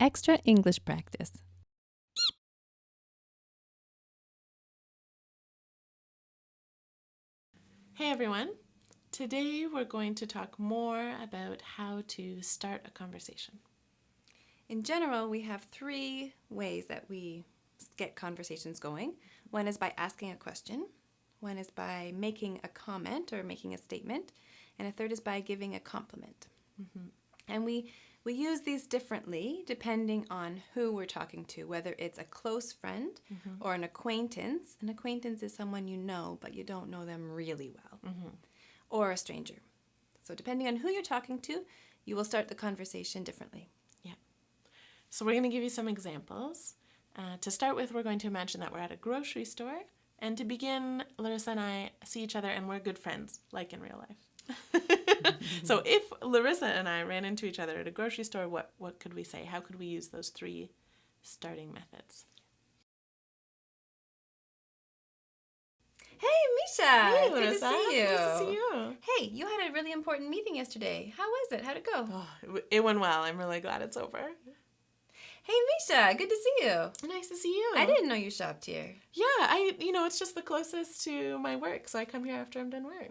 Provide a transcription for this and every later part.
extra English practice. Hey everyone! Today we're going to talk more about how to start a conversation. In general, we have three ways that we get conversations going. One is by asking a question, one is by making a comment or making a statement, and a third is by giving a compliment. Mm-hmm. And we use these differently depending on who we're talking to, whether it's a close friend or an acquaintance. An acquaintance is someone you know, but you don't know them really well, or a stranger. So depending on who you're talking to, you will start the conversation differently. So we're going to give you some examples. To start with, we're going to imagine that we're at a grocery store. And to begin, Larissa and I see each other and we're good friends, like in real life. So if Larissa and I ran into each other at a grocery store, what could we say? How could we use those three starting methods? Hey, Misha! Hey, Good Larissa. to see you. Nice to see you. Hey, you had a really important meeting yesterday. How was it? How'd it go? Oh, it went well. I'm really glad it's over. Hey, Misha, good to see you. Nice to see you. I didn't know you shopped here. Yeah, it's just the closest to my work, so I come here after I'm done work.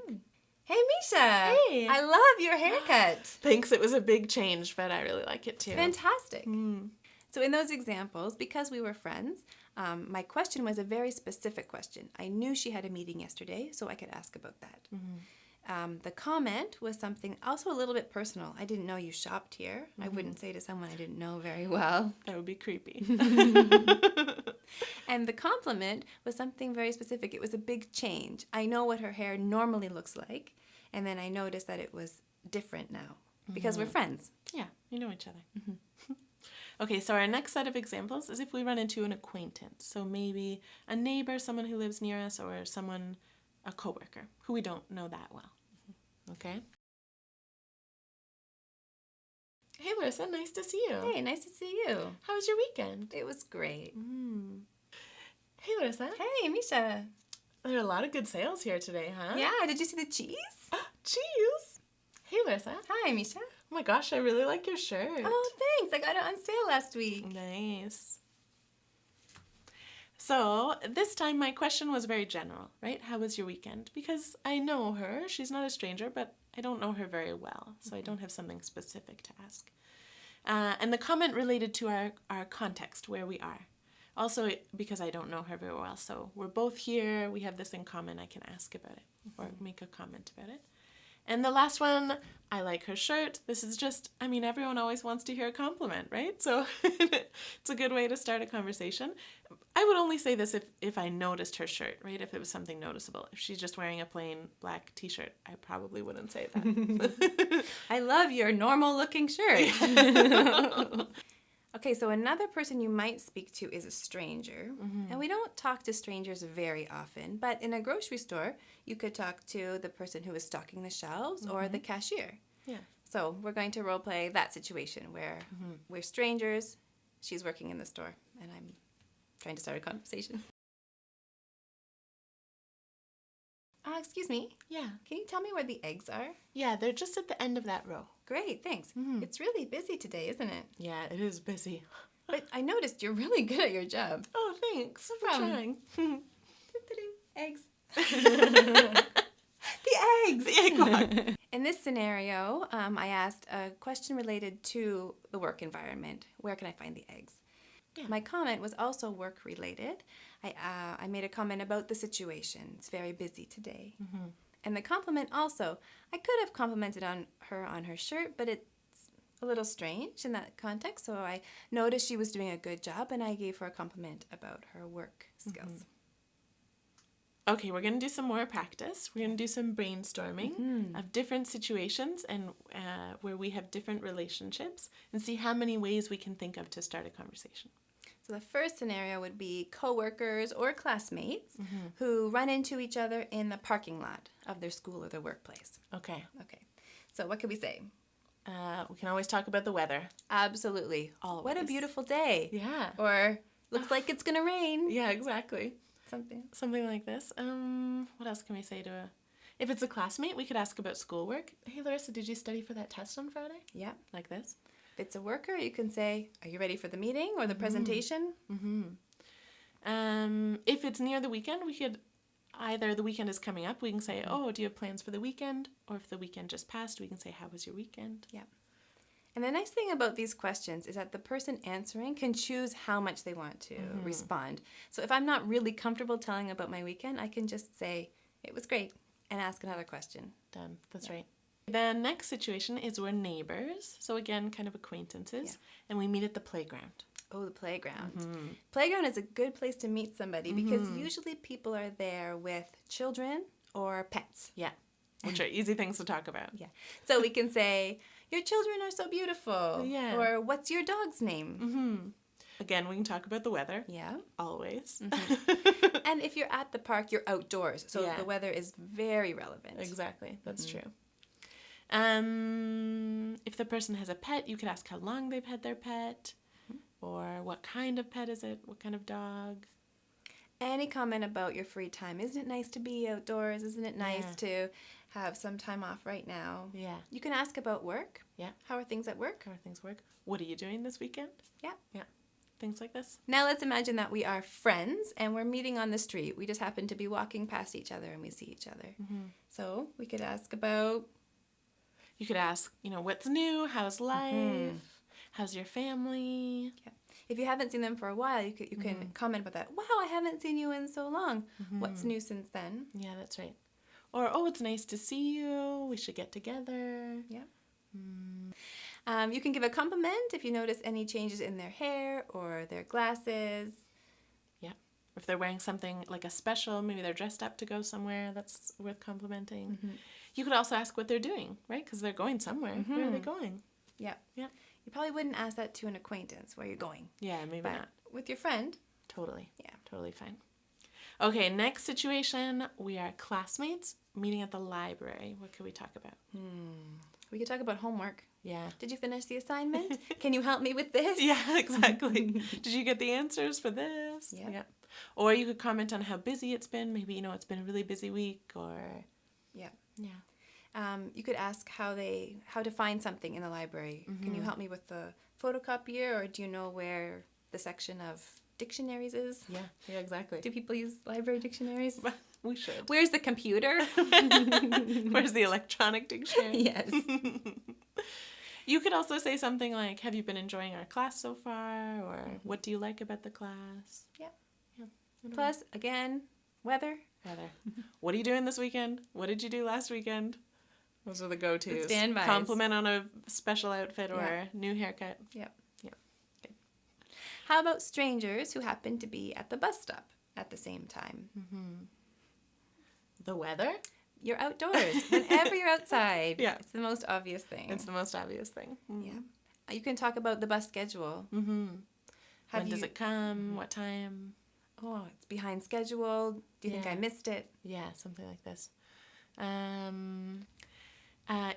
Hey, Misha. Hey. I love your haircut. Thanks, it was a big change, but I really like it too. Fantastic. So in those examples, because we were friends, my question was a very specific question. I knew she had a meeting yesterday, so I could ask about that. The comment was something also a little bit personal. I didn't know you shopped here. I wouldn't say to someone I didn't know very well. That would be creepy. And the compliment was something very specific. It was a big change. I know what her hair normally looks like, and then I noticed that it was different now because we're friends. Yeah, you know each other. Okay, so our next set of examples is if we run into an acquaintance. So maybe a neighbor, someone who lives near us, or a coworker who we don't know that well. Okay? Hey, Larissa, nice to see you. Hey, nice to see you. How was your weekend? It was great. Hey, Larissa. Hey, Misha. There are a lot of good sales here today, huh? Yeah, did you see the cheese? Cheese! Hey, Larissa. Hi, Misha. Oh my gosh, I really like your shirt. Oh, thanks. I got it on sale last week. Nice. So this time my question was very general, right? How was your weekend? Because I know her. She's not a stranger, but I don't know her very well, so I don't have something specific to ask. And the comment related to our context, where we are. Also, because I don't know her very well, so we're both here, we have this in common, I can ask about it or make a comment about it. And the last one, I like her shirt. This is just, everyone always wants to hear a compliment, right? So it's a good way to start a conversation. I would only say this if I noticed her shirt, right? If it was something noticeable. If she's just wearing a plain black t-shirt, I probably wouldn't say that. I love your normal looking shirt. Okay, so another person you might speak to is a stranger. And we don't talk to strangers very often, but in a grocery store, you could talk to the person who is stocking the shelves or the cashier. Yeah. So we're going to role play that situation where we're strangers, she's working in the store, and I'm trying to start a conversation. Excuse me. Yeah. Can you tell me where the eggs are? Yeah, they're just at the end of that row. Great, thanks. It's really busy today, isn't it? Yeah, it is busy. But I noticed you're really good at your job. Oh, thanks. No I'm problem. trying. Eggs. The eggs. The egg walk. In this scenario, I asked a question related to the work environment. Where can I find the eggs? Yeah. My comment was also work related. I made a comment about the situation. It's very busy today. And the compliment also, I could have complimented on her shirt, but it's a little strange in that context. So I noticed she was doing a good job, and I gave her a compliment about her work skills. Okay, we're going to do some more practice. We're going to do some brainstorming of different situations and where we have different relationships and see how many ways we can think of to start a conversation. So the first scenario would be coworkers or classmates who run into each other in the parking lot of their school or their workplace. Okay. Okay. So what could we say? We can always talk about the weather. Absolutely. Always. What a beautiful day. Yeah. Or looks like it's going to rain. Yeah, exactly. Something like this. What else can we say to if it's a classmate, we could ask about schoolwork. Hey, Larissa, did you study for that test on Friday? Yeah. Like this. If it's a worker, you can say, are you ready for the meeting or the presentation? If it's near the weekend, we could either the weekend is coming up, we can say, oh, do you have plans for the weekend? Or if the weekend just passed, we can say, how was your weekend? Yeah. And the nice thing about these questions is that the person answering can choose how much they want to respond. So if I'm not really comfortable telling about my weekend, I can just say, it was great, and ask another question. Done. That's right. The next situation is we're neighbors. So again, kind of acquaintances. And we meet at the playground. Oh, the playground. Playground is a good place to meet somebody because usually people are there with children or pets. Yeah. Which are easy things to talk about. Yeah. So we can say, your children are so beautiful. Yeah. Or what's your dog's name? Again, we can talk about the weather. Yeah. Always. And if you're at the park, you're outdoors. So the weather is very relevant. Exactly. That's true. If the person has a pet, you could ask how long they've had their pet. Or what kind of pet is it? What kind of dog? Any comment about your free time? Isn't it nice to be outdoors? Isn't it nice to have some time off right now? Yeah. You can ask about work. Yeah. How are things at work? How are things work? What are you doing this weekend? Yeah. Yeah. Things like this. Now let's imagine that we are friends and we're meeting on the street. We just happen to be walking past each other and we see each other. So we could ask about... You could ask, what's new? How's life? How's your family? Yeah. If you haven't seen them for a while, you can comment about that. Wow, I haven't seen you in so long. What's new since then? Yeah, that's right. Or, oh, it's nice to see you. We should get together. Yeah. You can give a compliment if you notice any changes in their hair or their glasses. Yeah. If they're wearing something like a special, maybe they're dressed up to go somewhere, that's worth complimenting. You could also ask what they're doing, right? Because they're going somewhere. Where are they going? Yeah. Yeah. You probably wouldn't ask that to an acquaintance, where you're going. Yeah, maybe But not. with your friend. Totally. Yeah. Totally fine. Okay, next situation. We are classmates meeting at the library. What could we talk about? We could talk about homework. Yeah. Did you finish the assignment? Can you help me with this? Yeah, exactly. Did you get the answers for this? Yeah. Or you could comment on how busy it's been. Maybe, it's been a really busy week or... Yeah. Yeah. You could ask how to find something in the library. Can you help me with the photocopier, or do you know where the section of dictionaries is? Yeah, exactly. Do people use library dictionaries? We should. Where's the computer? Where's the electronic dictionary? Yes. You could also say something like, have you been enjoying our class so far? Or what do you like about the class? Yeah. Yeah. Plus, again, weather. Weather. What are you doing this weekend? What did you do last weekend? Those are the go-tos. The standbys. Compliment on a special outfit or a new haircut. Yep. Yeah. Good. How about strangers who happen to be at the bus stop at the same time? The weather? You're outdoors. Whenever you're outside. Yeah. It's the most obvious thing. It's the most obvious thing. Yeah. You can talk about the bus schedule. When does it come? What time? Oh, it's behind schedule. Do you think I missed it? Yeah, something like this.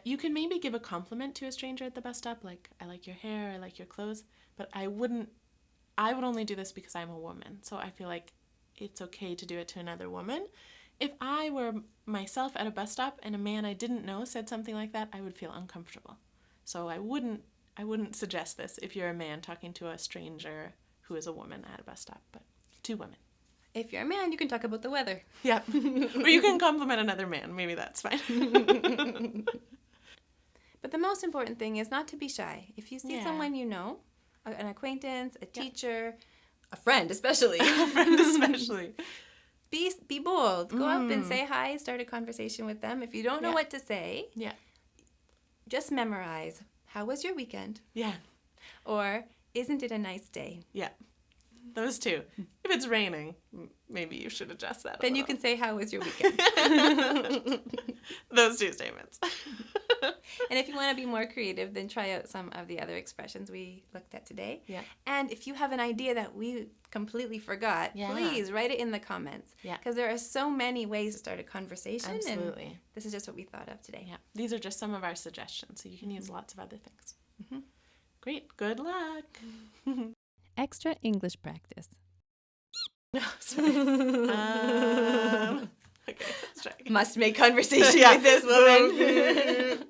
You can maybe give a compliment to a stranger at the bus stop, like, I like your hair, I like your clothes, but I would only do this because I'm a woman, so I feel like it's okay to do it to another woman. If I were myself at a bus stop and a man I didn't know said something like that, I would feel uncomfortable. So I wouldn't suggest this if you're a man talking to a stranger who is a woman at a bus stop, but two women. If you're a man, you can talk about the weather. Yeah. Or you can compliment another man. Maybe that's fine. But the most important thing is not to be shy. If you see someone you know, an acquaintance, a teacher, a friend especially. Be bold. Go up and say hi, start a conversation with them. If you don't know what to say, just memorize, how was your weekend? Yeah. Or, isn't it a nice day? Yeah. Those two. If it's raining, maybe you should adjust that. Then you can say, how was your weekend? Those two statements. And if you want to be more creative, then try out some of the other expressions we looked at today. Yeah. And if you have an idea that we completely forgot, please write it in the comments. Yeah. Because there are so many ways to start a conversation. Absolutely. And this is just what we thought of today. Yeah. These are just some of our suggestions, so you can use lots of other things. Great. Good luck. Extra English practice. No, sorry. Okay, let's try again. Must make conversation with this woman.